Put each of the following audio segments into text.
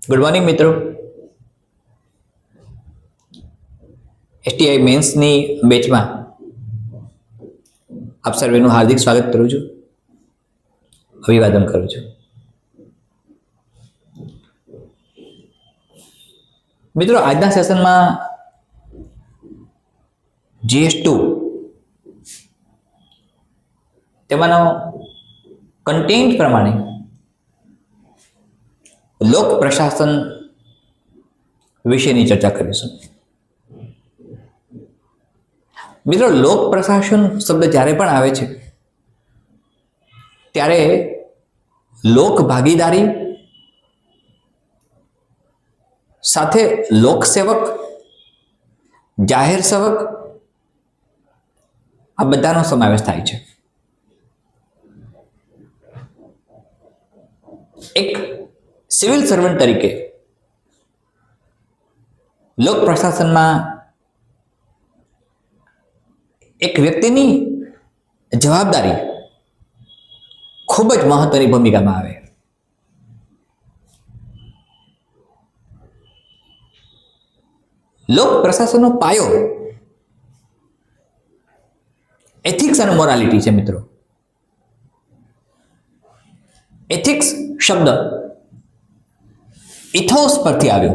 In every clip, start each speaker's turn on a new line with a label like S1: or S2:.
S1: Good morning મિત્રો. STI મેન્સની બેચમાં આપ સર્વેનું હાર્દિક સ્વાગત કરું છું, અભિવાદન કરું છું. મિત્રો, આજના સેશનમાં GS2 તેમાંનો કન્ટેન્ટ પ્રમાણે લોક પ્રશાસન વિશેની ચર્ચા કરીશું. મિત્રો, લોક પ્રશાસન શબ્દ જ્યારે પણ આવે છે ત્યારે લોક ભાગીદારી સાથે લોકસેવક, જાહેર સેવક આ બધાનો સમાવેશ થાય છે. એક સિવિલ સર્વન્ટ તરીકે લોક પ્રશાસનમાં એક વ્યક્તિની જવાબદારી ખૂબ જ મહત્વની ભૂમિકામાં આવે. લોક પ્રશાસનનો પાયો એથિક્સ અને મોરાલિટી છે. મિત્રો, એથિક્સ શબ્દ ઇથોસ પરથી આવ્યો,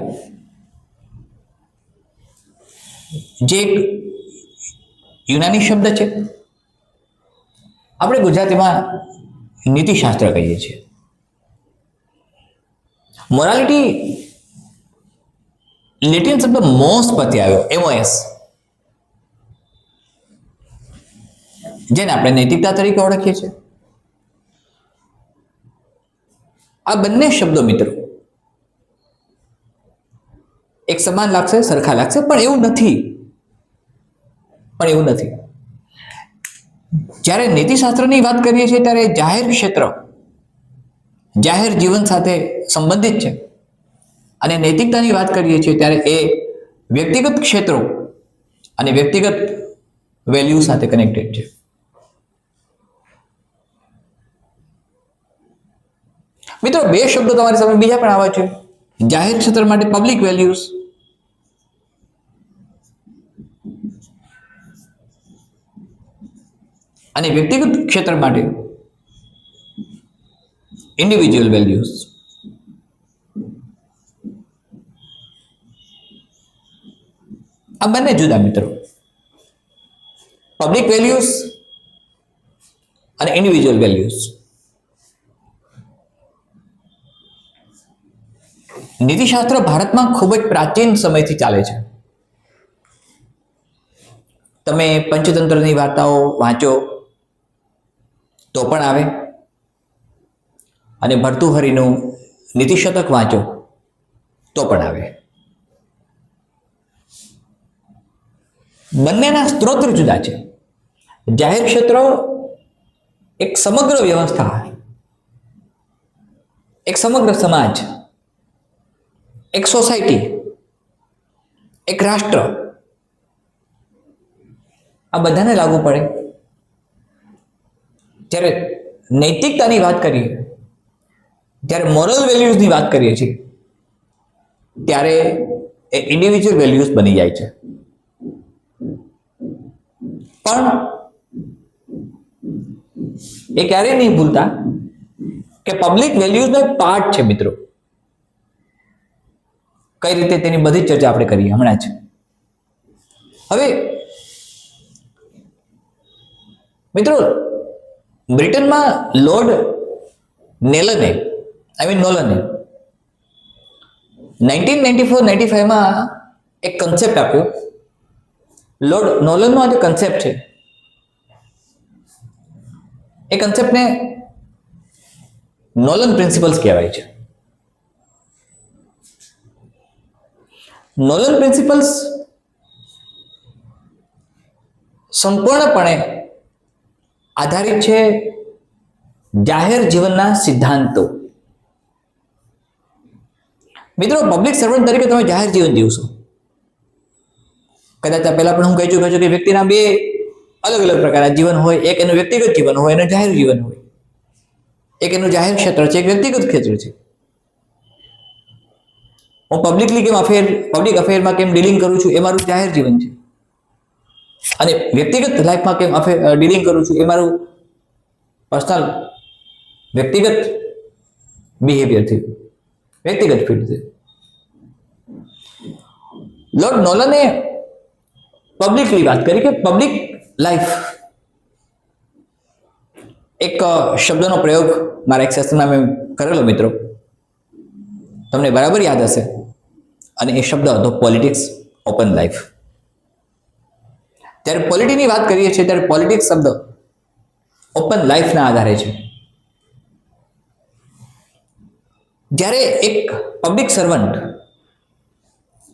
S1: જે એક યુનાની શબ્દ છે. આપણે ગુજરાતીમાં નીતિશાસ્ત્ર કહીએ છીએ. મોરાલિટી લેટિન શબ્દ મોસ પરથી આવ્યો, MOS, જેને આપણે નૈતિકતા તરીકે ઓળખીએ છીએ. આ બંને શબ્દો મિત્રો એક સમાન લાગશે, સરખા લાગશે, પણ એવું નથી. જ્યારે નીતિશાસ્ત્રની વાત કરીએ છીએ ત્યારે જાહેર ક્ષેત્ર, જાહેર જીવન સાથે સંબંધિત છે, અને નૈતિકતાની વાત કરીએ છીએ ત્યારે એ વ્યક્તિગત ક્ષેત્રો અને વ્યક્તિગત વેલ્યુ સાથે કનેક્ટેડ છે. મિત્રો, બે શબ્દો તમારી સામે બીજા પણ આવે છે. જાહેર ક્ષેત્ર માટે પબ્લિક વેલ્યુઝ અને વ્યક્તિગત ક્ષેત્ર માટે ઇન્ડિવિજ્યુઅલ વેલ્યુઝ. આ બંને જુદા મિત્રો, પબ્લિક વેલ્યુઝ અને ઇન્ડિવિજ્યુઅલ વેલ્યુઝ. નીતિશાસ્ત્ર ભારતમાં ખૂબ જ પ્રાચીન સમયથી ચાલે છે. તમે પંચતંત્રની વાર્તાઓ વાંચો તો પણ આવે, અને ભર્તુહરીનું નીતિશતક વાંચો તો પણ આવે. બંનેના સ્ત્રોત જુદા છે. જાહેર ક્ષેત્ર એક સમગ્ર વ્યવસ્થા, એક સમગ્ર સમાજ, એક સોસાયટી, એક રાષ્ટ્ર, આ બધાને લાગુ પડે. જ્યારે નૈતિકતાની વાત કરીએ, જ્યારે મોરલ વેલ્યુઝની વાત કરીએ છીએ, ત્યારે એ ઇન્ડિવિજ્યુઅલ વેલ્યુઝ બની જાય છે. પણ એ ક્યારેય નહીં ભૂલતા કે પબ્લિક વેલ્યુઝનો એક પાર્ટ છે. મિત્રો, કઈ રીતે તેની બધી ચર્ચા આપણે કરીએ હમણાં જ. હવે મિત્રો, બ્રિટનમાં લોર્ડ નોલને 1994-95માં એક કન્સેપ્ટ આપ્યો. લોર્ડ નોલનનો આ જે કન્સેપ્ટ છે, એ કન્સેપ્ટને નોલન પ્રિન્સિપલ્સ કહેવાય છે. નોલન પ્રિન્સિપલ્સ સંપૂર્ણપણે આધારિત છે જાહેર જીવનના સિદ્ધાંતો. મિત્રો, પબ્લિક સર્વન્ટ તરીકે તમે જાહેર જીવન જીવશો. કદાચ પહેલા પણ હું કહી ચૂક્યો છું કે વ્યક્તિના બે અલગ અલગ પ્રકારના જીવન હોય. એક એનું વ્યક્તિગત જીવન હોય, એનું જાહેર જીવન હોય. એક એનું જાહેર ક્ષેત્ર છે, એક વ્યક્તિગત ક્ષેત્ર છે. હું પબ્લિક અફેરમાં કેમ ડીલિંગ કરું છું એ મારું જાહેર જીવન છે, અને વ્યક્તિગત લાઈફમાં કેમ ડીલિંગ કરું છું એ મારું પર્સનલ વ્યક્તિગત બિહેવિયરથી, વ્યક્તિગત ફીલ્ડથી. લોર્ડ નોલને પબ્લિકલી વાત કરી કે પબ્લિક લાઈફ, એક શબ્દનો પ્રયોગ મારા એક સેશનમાં મેં કરેલો મિત્રો, તમને બરાબર યાદ હશે, અને એ શબ્દ હતો પોલિટિક્સ ઓપન લાઈફ. ત્યારે પોલિટીની વાત કરીએ છીએ ત્યારે પોલિટિક્સ શબ્દ ઓપન લાઈફના આધારે છે. જ્યારે એક પબ્લિક સર્વન્ટ,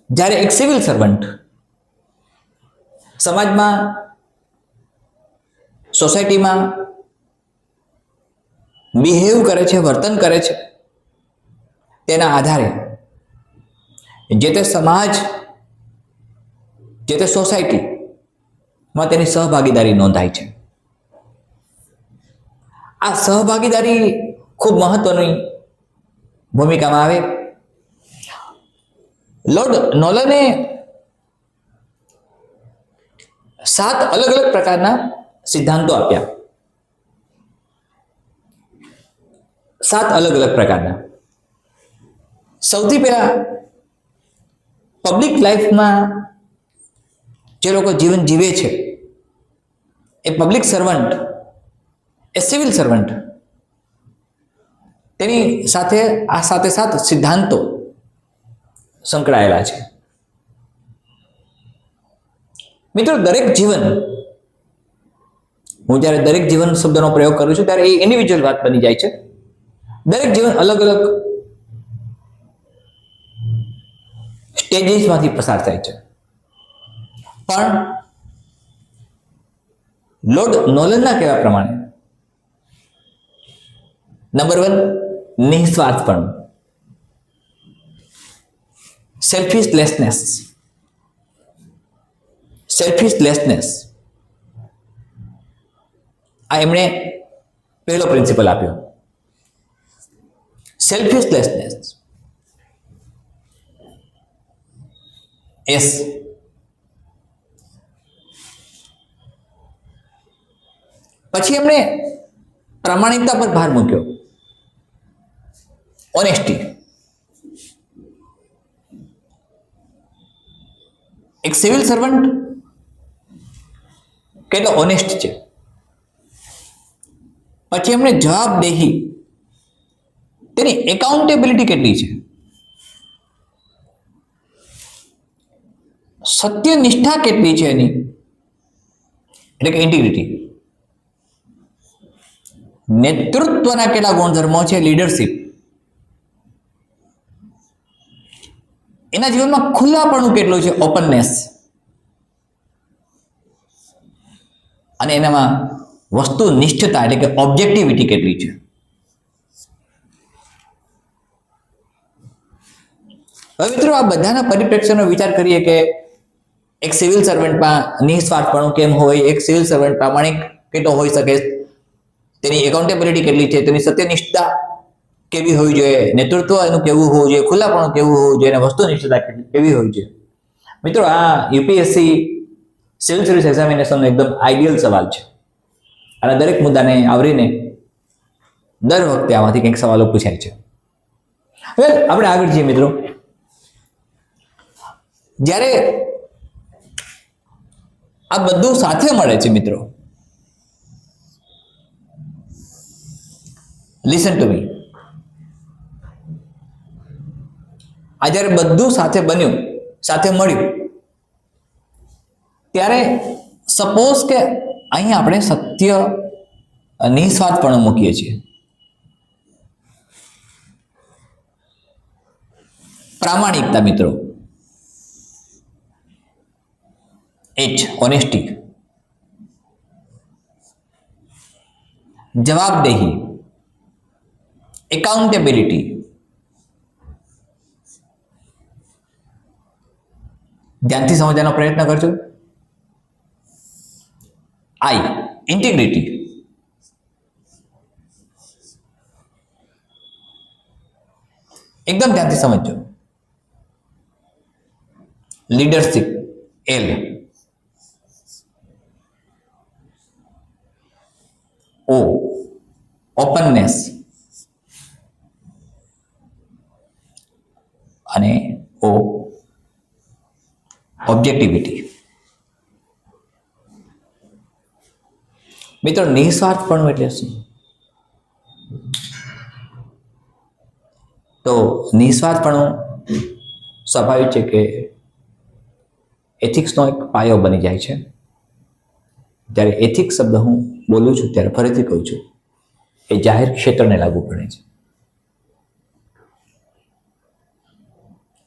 S1: જ્યારે એક સિવિલ સર્વન્ટ સમાજમાં, સોસાયટીમાં બિહેવ કરે છે, વર્તન કરે છે, તેના આધારે જે તે સમાજ, જે તે સોસાયટીમાં તેની સહભાગીદારી નોંધાય છે. આ સહભાગીદારી ખૂબ મહત્વની ભૂમિકામાં આવે. લોર્ડ નોલને 7 અલગ અલગ પ્રકારના સિદ્ધાંતો આપ્યા. 7 અલગ અલગ પ્રકારના. સૌથી પહેલા, પબ્લિક લાઈફમાં જે લોકો જીવન જીવે છે એ પબ્લિક સર્વન્ટ, એ સિવિલ સર્વન્ટ, તેની સાથે આ સાથે સિદ્ધાંતો સંકળાયેલા છે. મિત્રો, દરેક જીવન, હું જ્યારે દરેક જીવન શબ્દનો પ્રયોગ કરું છું ત્યારે એ ઇન્ડિવિજ્યુઅલ વાત બની જાય છે. દરેક જીવન અલગ અલગ સ્ટેજીસમાંથી પસાર થાય છે, પણ લોર્ડ નોલનના કહેવા પ્રમાણે નંબર 1, નિસ્વાર્થપણું, સેલ્ફિશલેસનેસ. આ એમણે પહેલો પ્રિન્સિપલ આપ્યો, સેલ્ફિશલેસનેસ. એસ. પછી એમણે પ્રામાણિકતા પર ભાર મૂક્યો, ઓનેસ્ટી. એક સિવિલ સર્વન્ટ કેટલો ઓનેસ્ટ છે. પછી એમણે જવાબદેહી, તેની એકાઉન્ટેબિલિટી કેટલી છે, સત્યનિષ્ઠા કેટલી છે એની, એટલે કે ઇન્ટિગ્રિટી. નેતૃત્વના કેટલા ગુણધર્મો છે, લીડરશિપ. એના જીવનમાં ખુલ્લાપણું કેટલું છે, ઓપનનેસ. અને એનામાં વસ્તુનિષ્ઠતા એટલે કે ઓબ્જેક્ટિવિટી કેટલી છે. હવે મિત્રો, આ બધાના પરિપ્રેક્ષ્યનો વિચાર કરીએ કે એક સિવિલ સર્વન્ટમાં નિસ્વાર્થપણું કેમ હોય, એક સિવિલ સર્વન્ટ પ્રામાણિક કેટલો હોઈ શકે, તેની એકાઉન્ટેબિલિટી કેટલી છે, તેની સત્યનિષ્ઠતા કેવી હોવી જોઈએ, નેતૃત્વ એનું કેવું હોવું જોઈએ, ખુલ્લાપણું કેવું હોવું જોઈએ, અને વસ્તુનિષ્ઠતા કેવી હોવી જોઈએ. મિત્રો, આ યુપીએસસી સિવિલ સર્વિસ એક્ઝામિનેશનનો એકદમ આઈડિયલ સવાલ છે, અને દરેક મુદ્દાને આવરીને દર વખતે આમાંથી કંઈક સવાલો પૂછાય છે. હવે આપણે આગળ જઈએ મિત્રો. જ્યારે આ બધું સાથે મળે છે મિત્રો, લિસન ટુ મી, આ જ્યારે બધું સાથે બન્યું, સાથે મળ્યું, ત્યારે સપોઝ કે અહીં આપણે સત્ય, નિસ્વાર્થપણું મૂકીએ છીએ, પ્રામાણિકતા મિત્રો, ઓનેસ્ટી, જવાબદેહી, એકાઉન્ટેબિલિટી, ધ્યાનથી સમજવાનો પ્રયત્ન કરજો. ઇન્ટિગ્રિટી, એકદમ ધ્યાનથી સમજજો. લીડરશિપ એલ, ઓ ઓપનનેસ અને ઓ ઓબ્જેક્ટિવિટી. મિત્રો, નિસ્વાર્થપણું એટલે શું? તો નિસ્વાર્થપણું સ્વાભાવિક છે કે એથિક્સનો એક પાયો બની જાય છે. જ્યારે એથિક્સ શબ્દ હું બોલું છું ત્યારે ફરીથી કહું છું, એ જાહેર ક્ષેત્રને લાગુ પડે છે.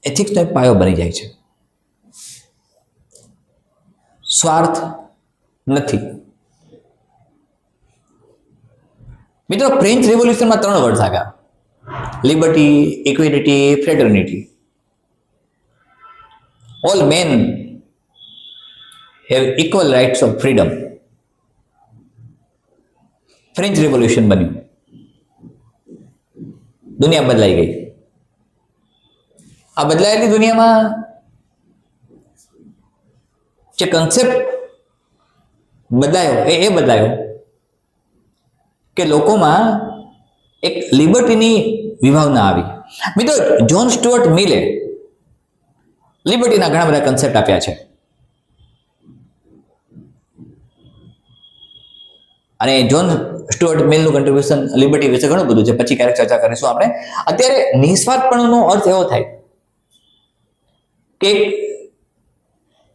S1: એથિક્સનો એક પાયો બની જાય છે. સ્વાર્થ નથી. મિત્રો, ફ્રેન્ચ રિવોલ્યુશનમાં 3 વર્ડ્સ આવ્યા: liberty, equality, fraternity. All men have equal rights of freedom. French revolution બન્યું, દુનિયા બદલાઈ ગઈ. આ બદલાયેલી દુનિયામાં જે કન્સેપ્ટ બદલાયો એ બદલાયો કે લોકોમાં એક લિબર્ટીની વિભાવના આવી. મિત્રો, જ્હોન સ્ટુઅર્ટ મિલે લિબર્ટીના ઘણા બધા કન્સેપ્ટ આપ્યા છે અને જ્હોન સ્ટુઅર્ટ મિલનું કન્ટ્રીબ્યુશન લિબર્ટી વિશે ઘણું બધું છે, પછી ક્યારેક ચર્ચા કરીશું આપણે. અત્યારે નિસ્વાર્થપણનો અર્થ એવો થાય કે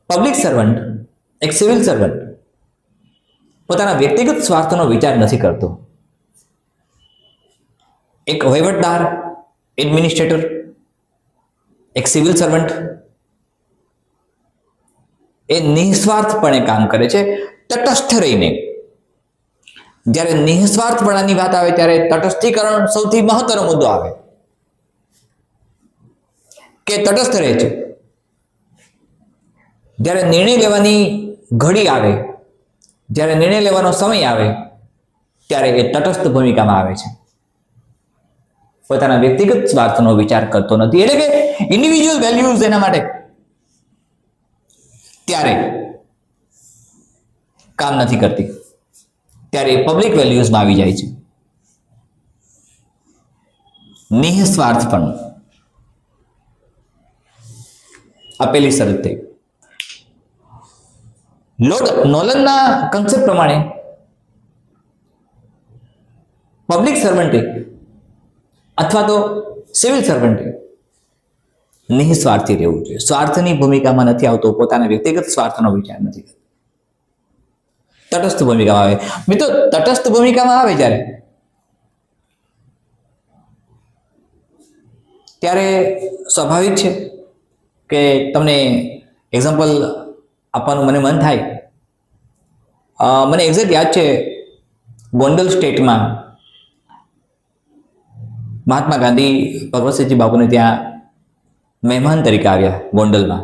S1: પબ્લિક સર્વન્ટ, એક સિવિલ સર્વન્ટ પોતાના વ્યક્તિગત સ્વાર્થનો વિચાર નથી કરતો. એક વહીવટદાર, એડમિનિસ્ટ્રેટર, એક સિવિલ સર્વન્ટ એ નિસ્વાર્થપણે કામ કરે છે, તટસ્થ રહીને. જ્યારે નિસ્વાર્થપણાની વાત આવે ત્યારે તટસ્થીકરણ સૌથી મહત્વનો મુદ્દો આવે કે તટસ્થ રહે છે. જ્યારે નિર્ણય લેવાની ઘડી આવે, જ્યારે નિર્ણય લેવાનો સમય આવે ત્યારે એ તટસ્થ ભૂમિકામાં આવે છે. પોતાના વ્યક્તિગત સ્વાર્થનો વિચાર કરતો નથી, એટલે કે ઇન્ડિવિજ્યુઅલ વેલ્યુઝ એના માટે ત્યારે કામ નથી કરતી, ત્યારે પબ્લિક વેલ્યુઝમાં આવી જાય છે. નિસ્વાર્થપણું, આ પહેલી શરત થઈ. લોર્ડ નોલનના કન્સેપ્ટ પ્રમાણે પબ્લિક સર્વન્ટે અથવા તો સિવિલ સર્વન્ટે નિસ્વાર્થી રહેવું જોઈએ. સ્વાર્થની ભૂમિકામાં નથી આવતો, પોતાના વ્યક્તિગત સ્વાર્થનો વિચાર નથી કરતો, તટસ્થ ભૂમિકામાં આવે. મિત્રો, તટસ્થ ભૂમિકામાં આવે ત્યારે સ્વાભાવિક છે કે તમને એક્ઝામ્પલ આપવાનું મને મન થાય. મને એક્ઝેક્ટ યાદ છે, ગોંડલ સ્ટેટમાં મહાત્મા ગાંધી ભગવતસિંહજી બાપુને ત્યાં મહેમાન તરીકે આવ્યા ગોંડલમાં,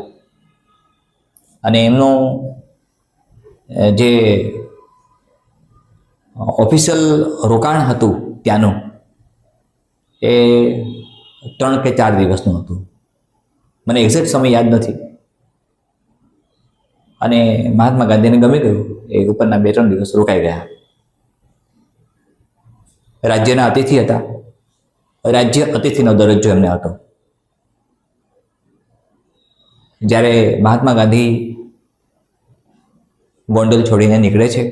S1: અને એમનું જે ઓફિશિયલ રોકાણ હતું ત્યાંનું એ 3 કે 4 દિવસનું હતું. મને એક્ઝેક્ટ સમય યાદ નથી. અને મહાત્મા ગાંધીને ગમી ગયું, એ ઉપરના 2-3 દિવસ રોકાઈ ગયા. રાજ્યના અતિથિ હતા, રાજ્ય અતિથિનો દરજ્જો એમને હતો. જ્યારે મહાત્મા ગાંધી ગોંડલ છોડીને નીકળે છે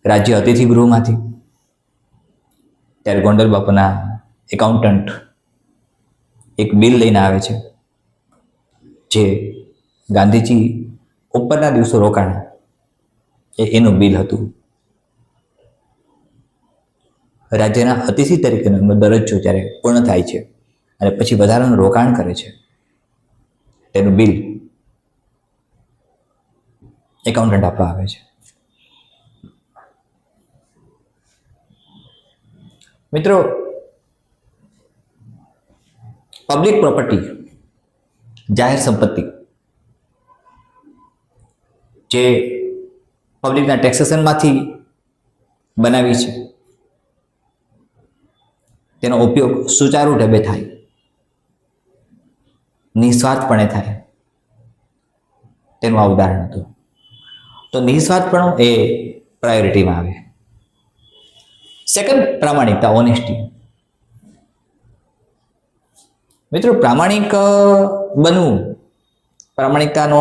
S1: રાજ્ય અતિથિ ગૃહમાંથી, ત્યારે ગોંડલ બાપુના એકાઉન્ટન્ટ એક બિલ લઈને આવે છે, જે ગાંધીજી ઉપરના દિવસો રોકાણ એનું બિલ હતું. રાજ્યના અતિથિ તરીકેનો એમનો દરજ્જો જ્યારે પૂર્ણ થાય છે અને પછી વધારાનું રોકાણ કરે છે, તેનું બિલ એકાઉન્ટન્ટ આપવા આવે છે. મિત્રો, પબ્લિક પ્રોપર્ટી, જાહેર સંપત્તિ જે પબ્લિકના ટેક્સેશનમાંથી બનાવી છે, તેનો ઉપયોગ સુચારુ ઢબે થાય, નિસ્વાર્થપણે થાય, તેનું આ ઉદાહરણ હતું. તો નિસ્વાર્થપણું એ પ્રાયોરિટીમાં આવે. સેકન્ડ, પ્રામાણિકતા, ઓનેસ્ટી. મિત્રો, પ્રામાણિક બનવું, પ્રામાણિકતાનો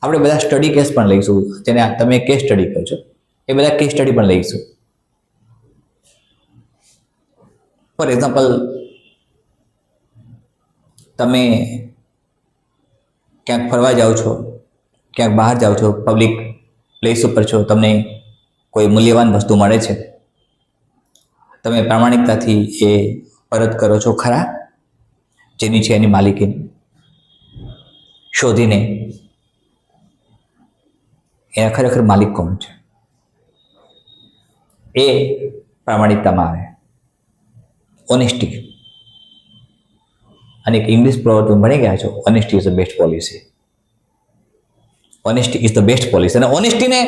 S1: આપણે બધા સ્ટડી કેસ પણ લઈશું, જેને તમે કેસ સ્ટડી કહો છો, એ બધા કેસ સ્ટડી પણ લઈશું. ફોર એક્ઝામ્પલ, તમે ક્યાંક ફરવા જાઓ છો, ક્યાંક બહાર જાઓ છો, પબ્લિક પ્લેસ ઉપર છો, તમને કોઈ મૂલ્યવાન વસ્તુ મળે છે, તમે પ્રામાણિકતાથી એ પરત કરો છો ખરા? જેની છે એની માલિકીની શોધીને એના ખરેખર માલિક કોણ છે, એ પ્રામાણિકતામાં આવે. ઓનેસ્ટી. અને એક ઇંગ્લિશ પ્રોવર્બ ભણી ગયા છો, honesty is the best policy. Honesty is the best policy. અને ઓનેસ્ટીને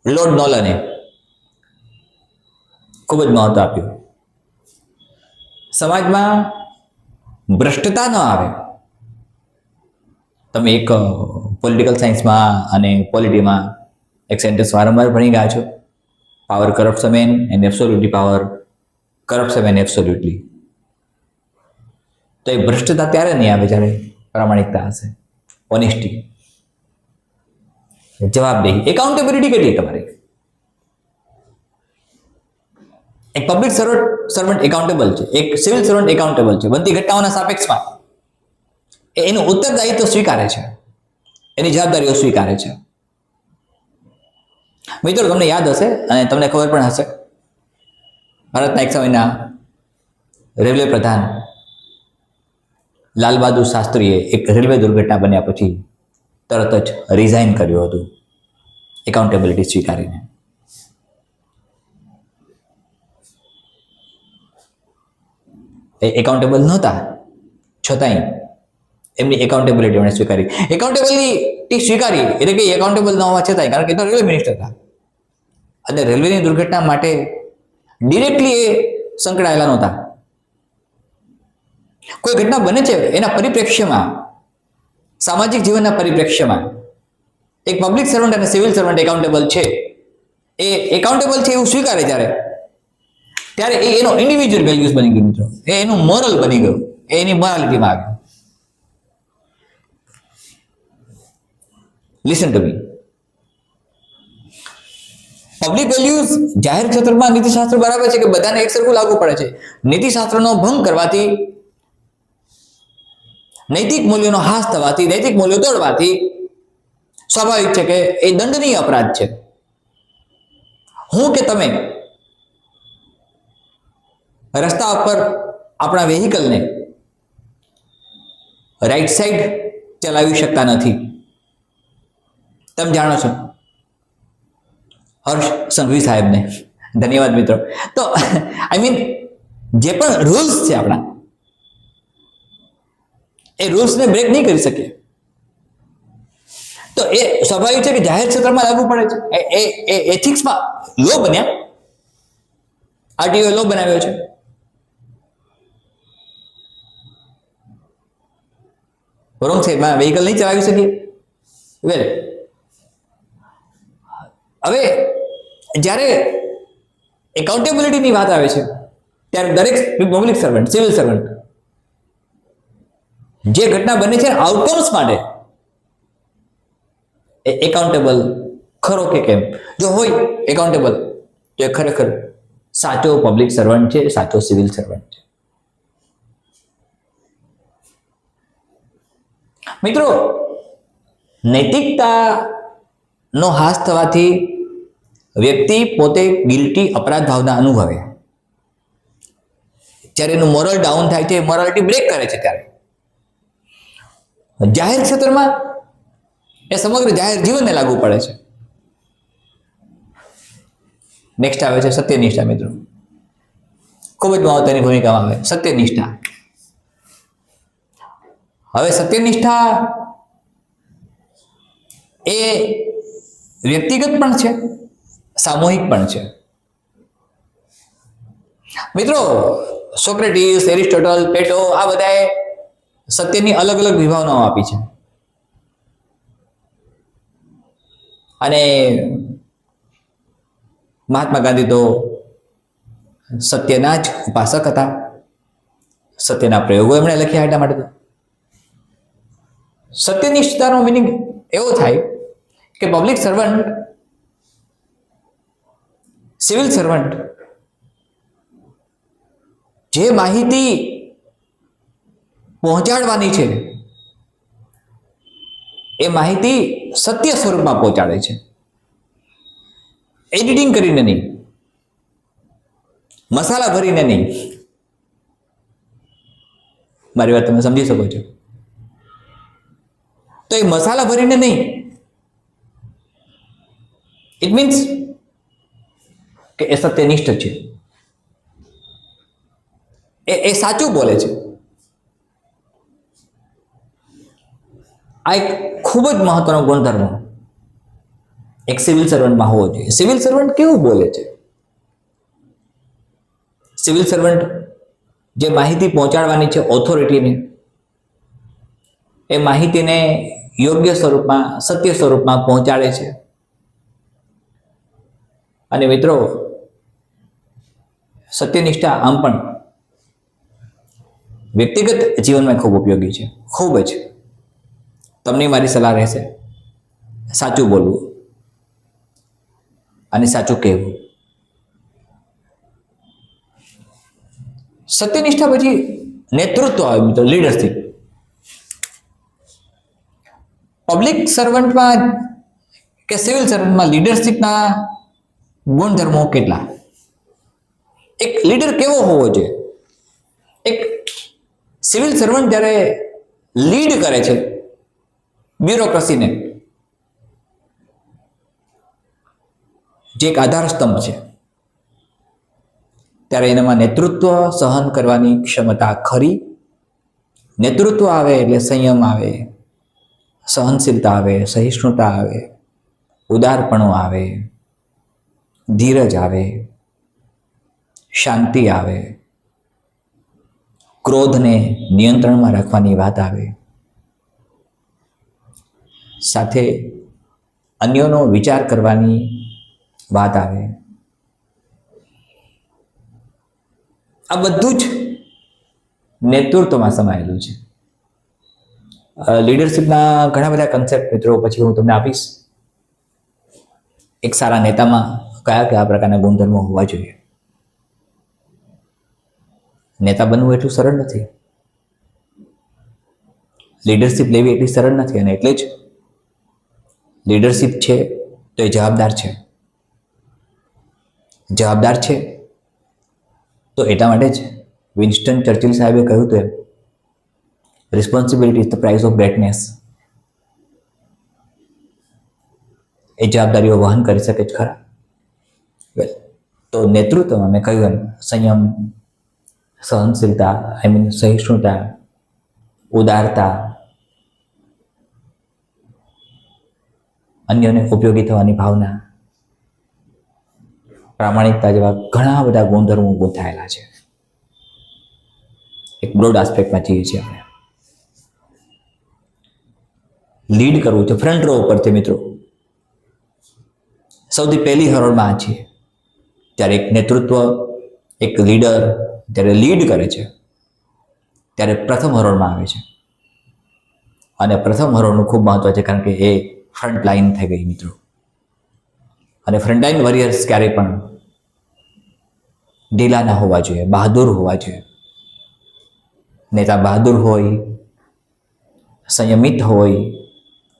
S1: લોર્ડ નોલને ખૂબ જ મહત્વ આપ્યું. સમાજમાં ભ્રષ્ટતા ન આવે. તમે એક પોલિટિકલ સાયન્સમાં અને પોલિટીમાં એક સેન્ટેન્સ વારંવાર ભણી ગયા છો, power corrupts a man and absolutely power corrupts a man absolutely. તો એ ભ્રષ્ટતા ત્યારે નહીં આવે જ્યારે પ્રામાણિકતા હશે, ઓનેસ્ટી, જવાબદેહી, એકાઉન્ટેબિલિટી કેટલી તમારી. એક પબ્લિક સર્વન્ટ એકાઉન્ટેબલ છે, એક સિવિલ સર્વન્ટ એકાઉન્ટેબલ છે. બનતી ઘટનાઓના સાપેક્ષમાં એનું ઉત્તરદાયિત્વ સ્વીકારે છે, એની જવાબદારીઓ સ્વીકારે છે. મિત્રો, તમને યાદ હશે અને તમને ખબર પણ હશે, ભારતના એક સમયના રેલવે પ્રધાન લાલ બહાદુર શાસ્ત્રીએ એક રેલવે દુર્ઘટના બન્યા પછી તરત જ રિઝાઇન કર્યું હતું, એકાઉન્ટેબિલિટી સ્વીકારીને. એ એકાઉન્ટેબલ નહોતા, છતાંય એમની એકાઉન્ટેબિલિટી એમણે સ્વીકારી. એકાઉન્ટેબિલિટી સ્વીકારી એટલે કે એકાઉન્ટેબલ ન હોવા છતાંય, કારણ કે એ તો રેલવે મિનિસ્ટર હતા અને રેલવેની દુર્ઘટના માટે ડિરેક્ટલી એ સંકળાયેલા નહોતા. કોઈ ઘટના બને છે એના પરિપ્રેક્ષ્યમાં, સામાજિક જીવનના પરિપ્રેક્ષ્યમાં એક પબ્લિક સર્વન્ટ અને સિવિલ સર્વન્ટ એકાઉન્ટેબલ છે, એ એકાઉન્ટેબલ છે એવું સ્વીકારે ત્યારે એ એનો ઇન્ડિવિજ્યુઅલ વેલ્યુઝ બની ગયું મિત્રો, એ એનું મોરલ બની ગયું, એ એની મોરાલિટીમાં આવ્યું. Listen to me. Public values જાહેર ક્ષેત્રમાં નીતિશાસ્ત્ર બરાબર છે કે બધાને એક સરખું લાગુ પડે છે. નીતિશાસ્ત્રનો ભંગ કરવાથી, નૈતિક મૂલ્યોનો હાસ થવાથી, નૈતિક મૂલ્યો તોડવાથી સ્વાભાવિક છે કે એ દંડનીય અપરાધ છે. હું કે તમે રસ્તા ઉપર આપણા વેહિકલને રાઈટ સાઈડ ચલાવી શકતા નથી. તમે જાણો છો, હર્ષ સંઘવી સાહેબને ધન્યવાદ મિત્રો. તો આઈ મીન જે પણ રૂલ્સ છે આપણા, એ રૂલ્સને બ્રેક નહીં કરી શકીએ. તો એ સ્વાભાવિક છે કે જાહેર ક્ષેત્રમાં લાગુ પડે છે. એ એથિક્સમાં લો બન્યા, આરટીઓ લો બનાવ્યો છે. રોંગ સાઈડમાં વેહિકલ નહીં ચલાવી શકીએ. વેલ, હવે જ્યારે એકાઉન્ટેબિલિટીની વાત આવે છે ત્યારે દરેક પબ્લિક સર્વન્ટ, સિવિલ સર્વન્ટ જે ઘટના બને છે આઉટકમ્સ માટે એ એકાઉન્ટેબલ ખરો કે કેમ? જો હોય એકાઉન્ટેબલ તો એ ખરેખર સાચો પબ્લિક સર્વન્ટ છે, સાચો સિવિલ સર્વન્ટ છે. મિત્રો, નૈતિકતાનો હાસ થવાથી વ્યક્તિ પોતે ગિલ્ટી, અપરાધ ભાવના અનુભવે. જ્યારે એનું મોરલ ડાઉન થાય છે, મોરાલિટી બ્રેક કરે છે, ત્યારે જાહેર ક્ષેત્રમાં એ સમગ્ર જાહેર જીવનને લાગુ પડે છે. નેક્સ્ટ આવે છે સત્યનિષ્ઠા. મિત્રો, ખૂબ જ મહત્વની ભૂમિકામાં આવે સત્યનિષ્ઠા. હવે સત્યનિષ્ઠા એ વ્યક્તિગત પણ છે, સામૂહિક પણ છે. મિત્રો, સોક્રેટીસ, એરિસ્ટોટલ, પ્લેટો આ બધાએ સત્યની અલગ અલગ વિભાવનાઓ આપી છે. અને મહાત્મા ગાંધી તો સત્યના જ ઉપાસક હતા. સત્યના પ્રયોગો એમણે લખ્યા એટલા માટે. સત્યનિષ્ઠતાનો મિનિંગ એવો થાય કે પબ્લિક સર્વન્ટ, સિવિલ સર્વન્ટ જે માહિતી પહોંચાડવાની છે એ માહિતી સત્ય સ્વરૂપમાં પહોંચાડે છે, એડિટિંગ કરીને નહીં, મસાલા ભરીને નહીં. મારી વાત તમે સમજી શકો છો? તો એ મસાલા ભરીને નહીં, ઇટ મીન્સ કે એ સત્યનિષ્ઠ છે, એ સાચું બોલે છે. આ એક ખૂબ જ મહત્વનો ગુણધર્મ એક સિવિલ સર્વન્ટમાં હોવો જોઈએ. સિવિલ સર્વન્ટ કેવું બોલે છે? સિવિલ સર્વન્ટ જે માહિતી પહોંચાડવાની છે ઓથોરિટીને, એ માહિતીને યોગ્ય સ્વરૂપમાં, સત્ય સ્વરૂપમાં પહોંચાડે છે. અને મિત્રો, સત્યનિષ્ઠા આમ પણ વ્યક્તિગત જીવનમાં ખૂબ ઉપયોગી છે, ખૂબ જ. તમને મારી સલાહ રહેશે સાચું બોલવું અને સાચું કહેવું. સત્યનિષ્ઠા પછી નેતૃત્વ આવે મિત્રો, લીડરશીપ. પબ્લિક સર્વન્ટમાં કે સિવિલ સર્વન્ટમાં લીડરશીપના ગુણધર્મો કેટલા? એક લીડર કેવો હોવો જોઈએ? એક સિવિલ સર્વન્ટ જ્યારે લીડ કરે છે બ્યુરોક્રસીને, જે એક આધાર સ્તંભ છે, ત્યારે એનામાં નેતૃત્વ સહન કરવાની ક્ષમતા ખરી. નેતૃત્વ આવે એટલે સંયમ આવે, સહનશીલતા આવે, સહિષ્ણુતા આવે, ઉદારપણું આવે, ધીરજ આવે, શાંતિ આવે, ક્રોધને નિયંત્રણમાં રાખવાની વાત આવે, સાથે અન્યોનો વિચાર કરવાની વાત આવે. આ બધું જ નેતૃત્વમાં સમાયેલું છે. લીડરશિપના ઘણા બધા કન્સેપ્ટ મિત્રો પછી હું તમને આપીશ. એક સારા નેતામાં કયા કયા પ્રકારના ગુણધર્મો હોવા જોઈએ. નેતા બનવું એટલું સરળ નથી, લીડરશિપ લેવી એટલી સરળ નથી. અને એટલે જ લીડરશિપ છે તો એ જવાબદાર છે. જવાબદાર છે તો એટલા માટે જ વિન્સ્ટન ચર્ચિલ સાહેબે કહ્યું હતું, responsibility is the price of greatness. એ જવાબદારીઓ વહન કરી શકે જ ખરા. વેલ, તો નેતૃત્વમાં મેં કહ્યું એમ સંયમ, સહનશીલતા, સહિષ્ણુતા, ઉદારતા, અન્યને ઉપયોગી થવાની ભાવના, પ્રામાણિકતા જેવા ઘણા બધા ગુણધર્મો ગોથાયેલા છે. એક બ્રોડ આસ્પેક્ટમાં જઈએ છીએ આપણે. લીડ કરવું છે ફ્રન્ટ રો ઉપરથી મિત્રો. સૌથી પહેલી હરોળમાં છીએ ત્યારે એક નેતૃત્વ, એક લીડર જ્યારે લીડ કરે છે ત્યારે પ્રથમ હરોળમાં આવે છે. અને પ્રથમ હરોળનું ખૂબ મહત્વ છે, કારણ કે એ ફ્રન્ટ લાઈન થઈ ગઈ મિત્રો. અને ફ્રન્ટ લાઈન વોરિયર્સ ક્યારેય પણ ઢીલા ના હોવા જોઈએ, બહાદુર હોવા જોઈએ. નેતા બહાદુર હોય, સંયમિત હોય,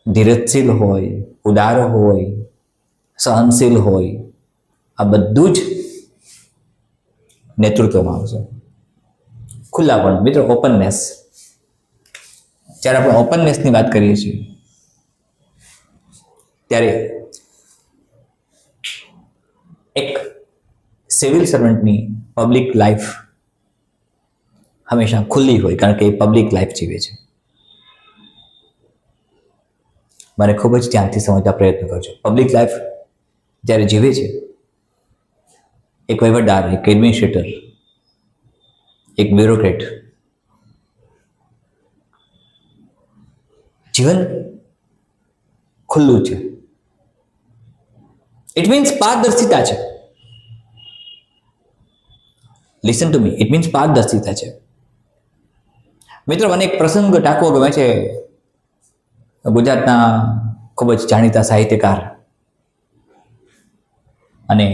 S1: ધીરજશીલ હોય, ઉદાર હોય, સહનશીલ હોય, આ બધું જ નેતૃત્વમાં આવશે. ખુલ્લાપણ મિત્રો, ઓપનનેસ. જ્યારે આપણે ઓપનનેસની વાત કરીએ છીએ ત્યારે એક સિવિલ સર્વન્ટની પબ્લિક લાઈફ હંમેશા ખુલ્લી હોય, કારણ કે એ પબ્લિક લાઈફ જીવે છે. મને ખૂબ જ ધ્યાનથી સમજવા પ્રયત્ન કરજો. પબ્લિક લાઈફ જ્યારે જીવે છે, એક વહીવટદાર, એક એડમિનિસ્ટ્રેટર, એક બ્યુરોક્રેટ, જીવન ખુલ્લું છે. ઇટ મીન્સ પારદર્શિતા છે. Listen to me, it means પારદર્શિતા છે. મિત્રો, મને એક પ્રસંગ ટાંકવો ગમે છે. ગુજરાતના ખૂબ જ જાણીતા સાહિત્યકાર અને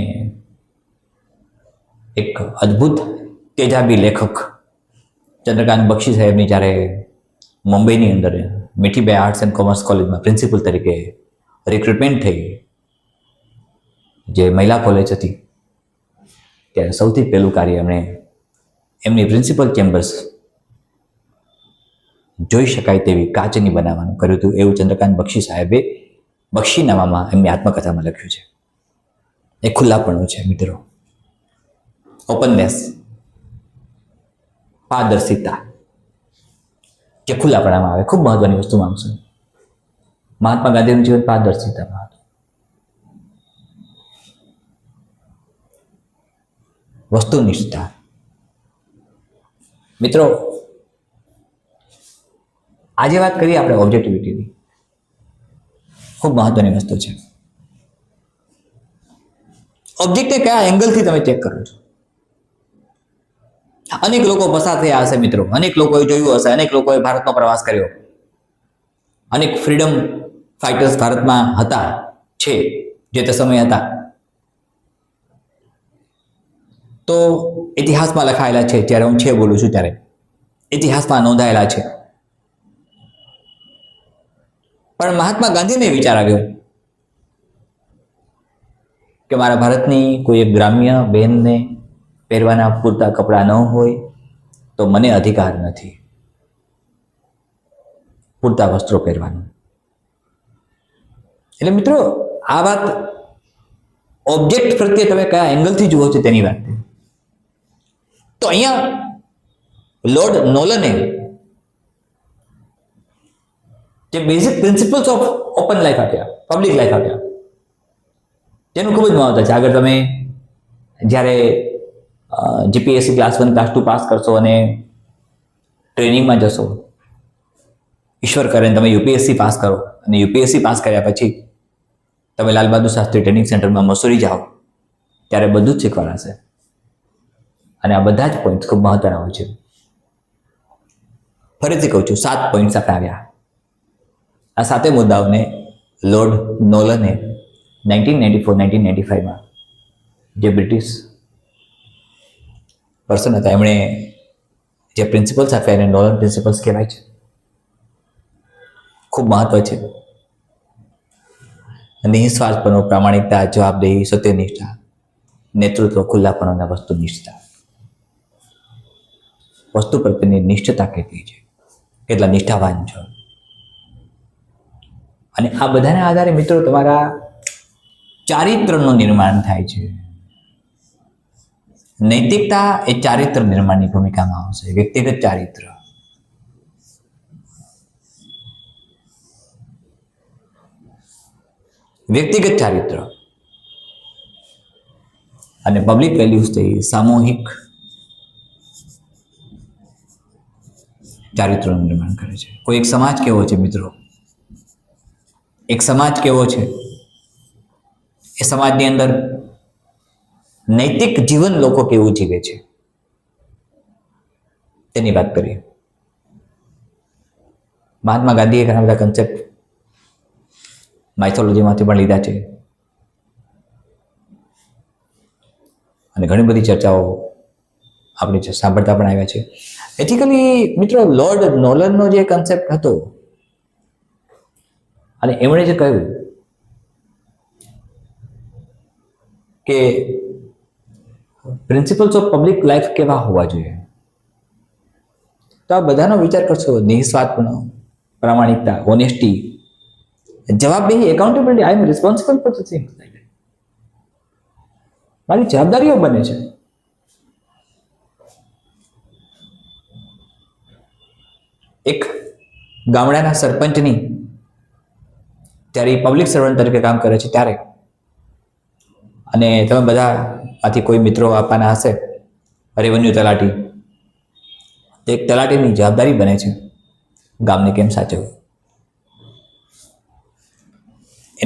S1: એક અદ્ભુત તેજાબી લેખક ચંદ્રકાંત બક્ષી સાહેબની જ્યારે મુંબઈની અંદર મીઠીબાઈ આર્ટ્સ એન્ડ કોમર્સ કોલેજમાં પ્રિન્સિપલ તરીકે રિક્રુટમેન્ટ થઈ, જે મહિલા કોલેજ હતી, ત્યારે સૌથી પહેલું કાર્ય એમણે એમની પ્રિન્સિપલ ચેમ્બર્સ જોઈ શકાય તેવી કાચની બનાવવાનું કર્યું હતું. એવું ચંદ્રકાંત બક્ષી સાહેબે બક્ષીનામામાં એમની આત્મકથામાં લખ્યું છે. એ ખુલ્લાપણું છે મિત્રો, ઓપનનેસ, પારદર્શિતા જે ખુલ્લાપણામાં આવે. ખૂબ મહત્વની વસ્તુ માનશું. મહાત્મા ગાંધીનું જીવન પારદર્શિતામાં હતું. વસ્તુનિષ્ઠતા. મિત્રો, આજે વાત કરીએ આપણે ઓબ્જેક્ટિવિટીની. ખૂબ મહત્વની વસ્તુ છે. ઓબ્જેક્ટને કયા એંગલથી તમે ચેક કરો છો? અનેક લોકો પસાર થયા હશે મિત્રો, અનેક લોકોએ જોયું હશે, અનેક લોકોએ ભારતનો પ્રવાસ કર્યો, અનેક ફ્રીડમ ફાઇટર્સ ભારતમાં હતા, છે, જે તે સમય હતા. તો ઇતિહાસમાં લખાયેલા છે. જ્યારે હું છે બોલું છું ત્યારે ઇતિહાસમાં નોંધાયેલા છે. પણ મહાત્મા ગાંધીને વિચાર આવ્યો કે મારા ભારતની કોઈ એક ગ્રામ્ય બહેનને પહેરવાના પૂરતા કપડાં ન હોય તો મને અધિકાર નથી પૂરતા વસ્ત્રો પહેરવાનું. એટલે મિત્રો, આ વાત ઓબ્જેક્ટ પ્રત્યે તમે કયા એંગલથી જુઓ છો તેની વાત. તો અહીંયા લોર્ડ નોલને જે basic principles of open life આપ્યા, પબ્લિક લાઈફ આપ્યા, તેનું ખૂબ જ મહત્વ છે. આગળ તમે જ્યારે જીપીએસસી ક્લાસ 1 ક્લાસ 2 પાસ કરશો અને ટ્રેનિંગમાં જશો, ઈશ્વર કરે તમે યુપીએસસી પાસ કરો અને યુપીએસસી પાસ કર્યા પછી તમે લાલ બહાદુર શાસ્ત્રી ટ્રેનિંગ સેન્ટરમાં મસૂરી જાઓ, ત્યારે બધું જ શીખવાડાશે. અને આ બધા જ પોઈન્ટ્સ ખૂબ મહત્વના હોય છે. ફરીથી કહું છું, 7 પોઈન્ટ્સ આપણે આવ્યા. આ 7 મુદ્દાઓને લોર્ડ નોલને 1994-1995માં જે બ્રિટિશ પર્સન હતા, એમણે જે પ્રિન્સિપલ્સ આપ્યા એને નોલન પ્રિન્સિપલ્સ કહેવાય છે. ખૂબ મહત્વ છે. નિસ્વાર્થપણું, પ્રામાણિકતા, જવાબદેહી, સત્યનિષ્ઠા, નેતૃત્વ, ખુલ્લાપણું અને વસ્તુનિષ્ઠતા. વસ્તુ પ્રત્યેની નિષ્ઠતા કેટલી છે, કેટલા નિષ્ઠાવાન છો. અને આ બધાના આધારે મિત્રો તમારા ચારિત્રનું નિર્માણ થાય છે. નૈતિકતા એ ચારિત્ર નિર્માણની ભૂમિકામાં આવશે. વ્યક્તિગત ચારિત્ર, વ્યક્તિગત ચારિત્ર અને પબ્લિક વેલ્યુઝ તે સામૂહિક ચારિત્રનું નિર્માણ કરે છે. કોઈ એક સમાજ કેવો છે મિત્રો, એક સમાજ કેવો છે, એ સમાજની અંદર નૈતિક જીવન લોકો કેવું જીવે છે તેની વાત કરીએ. મહાત્મા ગાંધીએ ઘણા બધા કન્સેપ્ટ માઇથોલોજીમાંથી પણ લીધા છે અને ઘણી બધી ચર્ચાઓ આપણે સાંભળતા પણ આવ્યા છે. એથિકલી મિત્રો, લોર્ડ નોલનનો જે કન્સેપ્ટ હતો અને એમણે જે કહ્યું કે પ્રિન્સિપલ્સ ઓફ પબ્લિક લાઈફ કેવા હોવા જોઈએ, તો આ બધાનો વિચાર કરશો. નિસ્વાર્થપણું, પ્રામાણિકતા, ઓનેસ્ટી, જવાબદેહી, accountability. I am responsible for the things. મારી જવાબદારીઓ બને છે. એક ગામડાના સરપંચની જ્યારે પબ્લિક સર્વન્ટ તરીકે કામ કરે છે ત્યારે, અને તમે બધામાંથી કોઈ મિત્રો આપવાના હશે, રેવન્યુ તલાટી, એક તલાટીની જવાબદારી બને છે ગામને કેમ સાચવવું.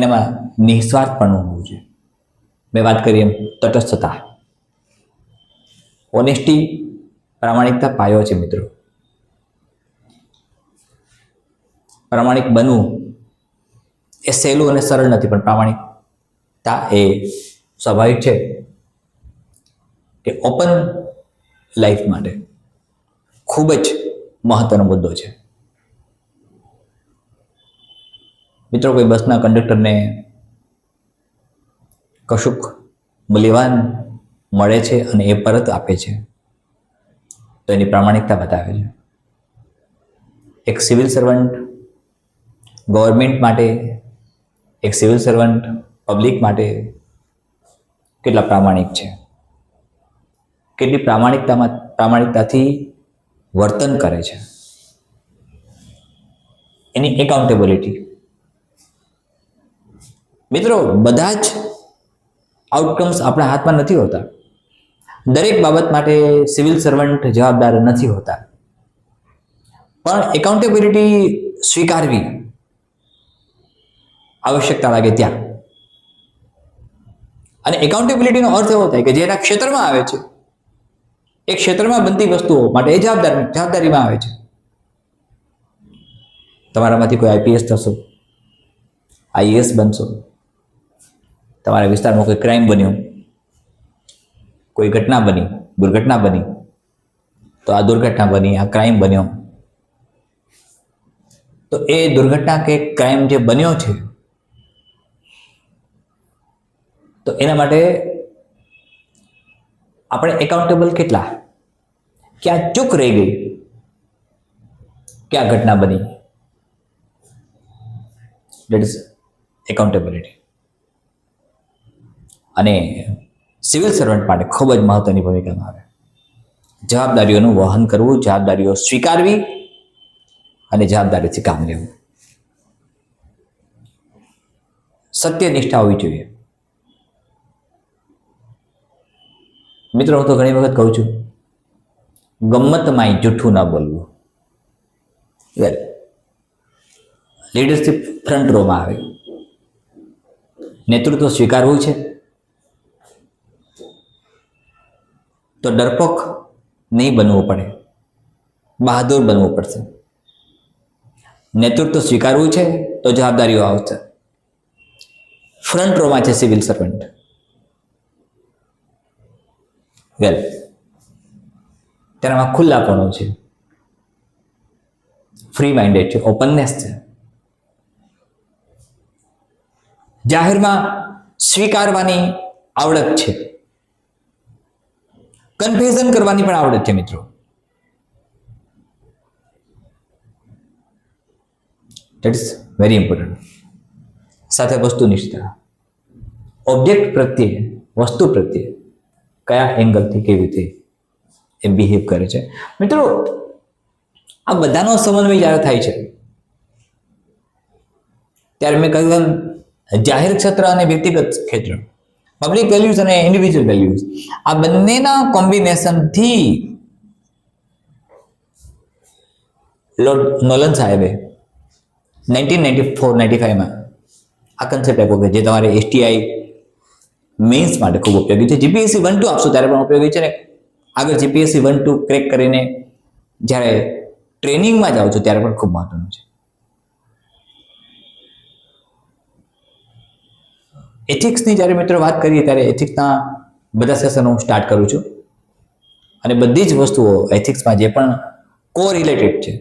S1: એનામાં નિસ્વાર્થપણું હોવું જોઈએ. મેં વાત કરી એમ તટસ્થતા, ઓનેસ્ટી, પ્રામાણિકતા પાયો છે મિત્રો. પ્રામાણિક બનવું એ સહેલું અને સરળ નથી, પણ પ્રામાણિકતા એ સ્વાભાવિક છે કે ઓપન લાઈફ માટે ખૂબ જ મહત્વનો મુદ્દો છે. મિત્રો, કોઈ બસના કંડક્ટરને કશુંક મૂલ્યવાન મળે છે અને એ પરત આપે છે તો એની પ્રામાણિકતા બતાવે છે. એક સિવિલ સર્વન્ટ ગવર્મેન્ટ માટે, એક સિવિલ સર્વન્ટ પબ્લિક માટે કેટલા પ્રામાણિક છે, કેટલી પ્રામાણિકતાથી વર્તન કરે છે, એની એકાઉન્ટેબિલિટી. મિત્રો, બધા જ આઉટકમ્સ આપણા હાથમાં નથી હોતા. દરેક બાબત માટે સિવિલ સર્વન્ટ જવાબદાર નથી હોતા, પણ એકાઉન્ટેબિલિટી સ્વીકારવી આવશ્યકતા લાગે ત્યાં. અને એકાઉન્ટેબિલિટીનો અર્થ એવો થાય કે જેના ક્ષેત્રમાં આવે છે, એ ક્ષેત્રમાં બનતી વસ્તુઓ માટે એ જવાબદારીમાં આવે છે. તમારામાંથી કોઈ આઈપીએસ થશો, આઈએએસ બનશો, તમારા વિસ્તારમાં કોઈ ક્રાઇમ બન્યો, કોઈ ઘટના બની, દુર્ઘટના બની, તો આ દુર્ઘટના બની, આ ક્રાઇમ બન્યો, તો એ દુર્ઘટના કે ક્રાઇમ જે બન્યો છે તો એના માટે આપણે એકાઉન્ટેબલ કેટલા, ક્યાં ચૂક રહી ગઈ, ક્યાં ઘટના બની, દેટ ઇઝ એકાઉન્ટેબિલિટી. અને સિવિલ સર્વન્ટ માટે ખૂબ જ મહત્વની ભૂમિકામાં આવે. જવાબદારીઓનું વહન કરવું, જવાબદારીઓ સ્વીકારવી અને જવાબદારીથી કામ લેવું. સત્યનિષ્ઠા હોવી જોઈએ. મિત્રો, હું તો ઘણી વખત કહું છું, ગમ્મતમાંય જૂઠું ના બોલવું. લીડરશિપ ફ્રન્ટ રોમાં આવે. નેતૃત્વ સ્વીકારવું છે તો ડરપોક નહીં બનવું પડે, બહાદુર બનવું પડશે. નેતૃત્વ સ્વીકારવું છે તો જવાબદારીઓ આવશે. ફ્રન્ટ રોમાં છે સિવિલ સર્વન્ટ. તેનામાં ખુલ્લાપણું છે, ફ્રી માઇન્ડેડ છે, ઓપનનેસ છે. જાહેરમાં સ્વીકારવાની આવડત છે, કન્ફેઝન કરવાની પણ આવડત છે. મિત્રો, દેટ ઇઝ વેરી ઇમ્પોર્ટન્ટ. સાથે વસ્તુનિષ્ઠતા, ઓબ્જેક્ટ પ્રત્યે, વસ્તુ પ્રત્યે કયા એંગલથી કેવી રીતે એ બિહેવ કરે છે. મિત્રો, આ બધાનો સમન્વય જ્યારે થાય છે ત્યારે મેં કહ્યું એમ જાહેર ક્ષેત્ર અને વ્યક્તિગત ક્ષેત્ર, પબ્લિક વેલ્યુઝ અને ઇન્ડિવિજ્યુઅલ વેલ્યુઝ, આ બંનેના કોમ્બિનેશનથી લોર્ડ નોલન સાહેબે 1994-95માં આ કન્સેપ્ટ આપ્યો કે જે તમારે એસટીઆઈ મેન્સ માટે ખૂબ ઉપયોગી છે. જીપીએસસી 1-2 આપશો ત્યારે પણ ઉપયોગી છે ને આગળ જીપીએસસી 1-2 ક્રેક કરીને જ્યારે ટ્રેનિંગમાં જાઓ છો ત્યારે પણ ખૂબ મહત્વનું છે. એથિક્સની જ્યારે મિત્રો વાત કરીએ ત્યારે એથિક્સના બધા સેશન હું સ્ટાર્ટ કરું છું અને બધી જ વસ્તુઓ એથિક્સમાં જે પણ કો રિલેટેડ છે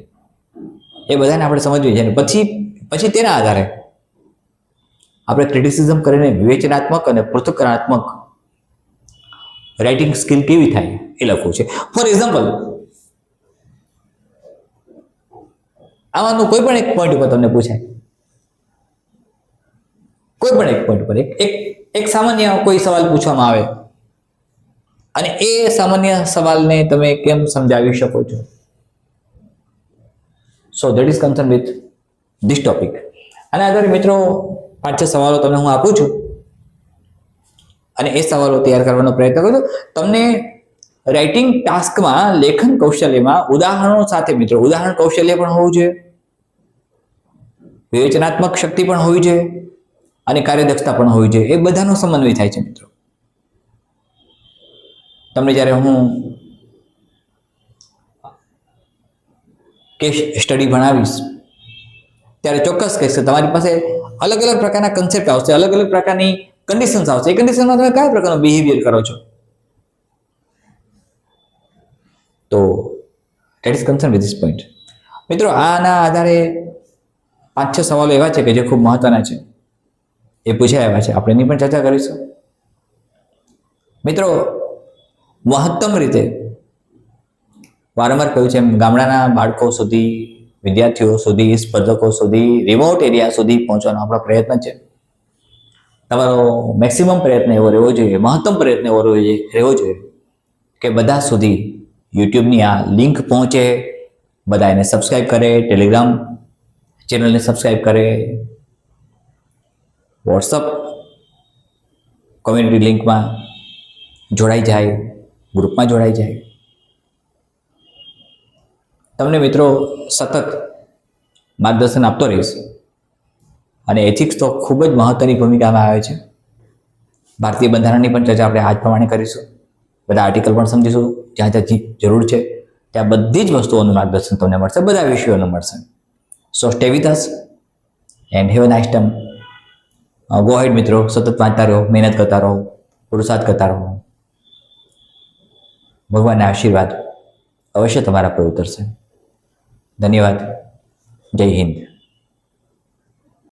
S1: એ બધાને આપણે સમજવી છે. અને પછી તેના આધારે આપણે ક્રિટિસિઝમ કરીને વિવેચનાત્મક અને પૃથ્થકરણાત્મક રાઇટિંગ સ્કિલ કેવી થાય એ લખવું છે. ફોર એક્ઝામ્પલ, આમાંનું કોઈ પણ એક પોઈન્ટ ઉપર તમને પૂછાય, કોઈ પણ એક પોઈન્ટ પર એક સામાન્ય કોઈ સવાલ પૂછવામાં આવે અને એ સામાન્ય સવાલને તમે કેમ સમજાવી શકો છો. So that is concern with this topic. અને આધારે મિત્રો 5-6 સવાલો તમને હું આપું છું અને એ સવાલો તૈયાર કરવાનો પ્રયત્ન કરું. તમને રાઇટિંગ ટાસ્કમાં, લેખન કૌશલ્યમાં ઉદાહરણો સાથે મિત્રો, ઉદાહરણ કૌશલ્ય પણ હોવું જોઈએ, વિવેચનાત્મક શક્તિ પણ હોવી જોઈએ અને કાર્યદક્ષતા પણ હોવી જોઈએ. એ બધાનો સમન્વય થાય છે મિત્રો. તમને જ્યારે હું કેસ સ્ટડી ભણાવીશ ત્યારે ચોક્કસ કહીશ કે તમારી પાસે અલગ અલગ પ્રકારના કન્સેપ્ટ આવશે, અલગ અલગ પ્રકારની કન્ડિશન્સ આવશે. એ કન્ડિશનમાં તમે કયા પ્રકારનો બિહેવિયર કરો છો, તો that is concern with this point. મિત્રો, આના આધારે 5-6 સવાલો એવા છે કે જે ખૂબ મહત્વના છે, એ પૂછાયા એવા છે. આપણે એની પણ ચર્ચા કરીશું. મિત્રો, મહત્તમ રીતે વારંવાર કહ્યું છે એમ ગામડાના બાળકો સુધી, વિદ્યાર્થીઓ સુધી, સ્પર્ધકો સુધી, રિમોટ એરિયા સુધી પહોંચવાનો આપણો પ્રયત્ન છે. તમારો મેક્સિમમ પ્રયત્ન એવો રહેવો જોઈએ, મહત્તમ પ્રયત્ન એવો રહેવો જોઈએ કે બધા સુધી યુટ્યુબની આ લિંક પહોંચે, બધા એને સબસ્ક્રાઈબ કરે, ટેલિગ્રામ ચેનલને સબસ્ક્રાઈબ કરે, વોટ્સઅપ કોમ્યુનિટી લિંકમાં જોડાઈ જાય, ગ્રુપમાં જોડાઈ જાય. તમને મિત્રો સતત માર્ગદર્શન આપતો રહીશ. અને એથિક્સ તો ખૂબ જ મહત્વની ભૂમિકામાં આવે છે. ભારતીય બંધારણની પણ ચર્ચા આપણે આજ પ્રમાણે કરીશું. બધા આર્ટિકલ પણ સમજીશું. જ્યાં જ્યાં જરૂર છે ત્યાં બધી જ વસ્તુઓનું માર્ગદર્શન તમને મળશે, બધા વિષયોનું મળશે. So stay with us and have a nice time. Go ahead મિત્રો, સતત વાંચતા રહો, મહેનત કરતા રહો, પુરુષાર્થ કરતા રહો. ભગવાનના આશીર્વાદ અવશ્ય તમારા પર ઉતરશે. ધન્યવાદ. જય હિન્દ.